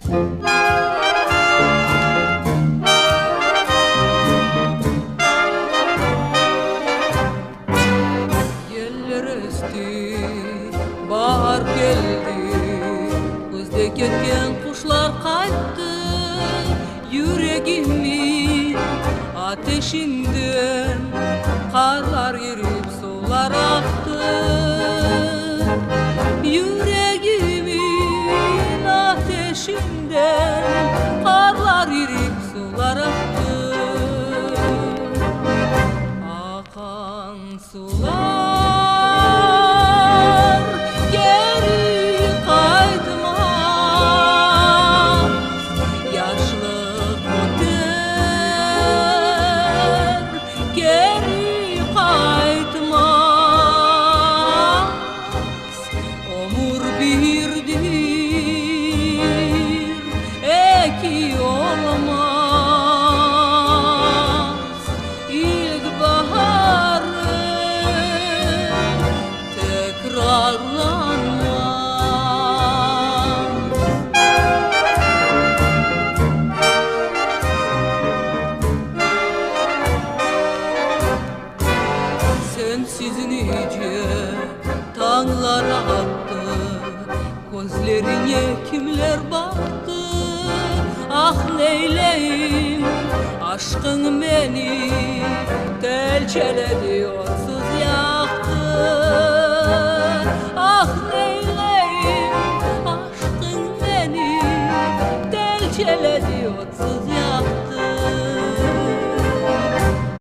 Yeller esti, bahar geldi, kuzda ketken kuşlar kayttı. Yüreğimin ateşinden karlar erip sular aktı. Yüreğimin ateşinden karlar erip sular aktı. Akan sular geri kaydımaz, yaşlık öter geri kaydımaz. Ömür birdir, eki olmaz. İlkbaharı tekrarlanmaz. Sensiz nice tağlara attı, gözlerine kimler baktı. Ah neyleyim, aşkın beni telçeledi.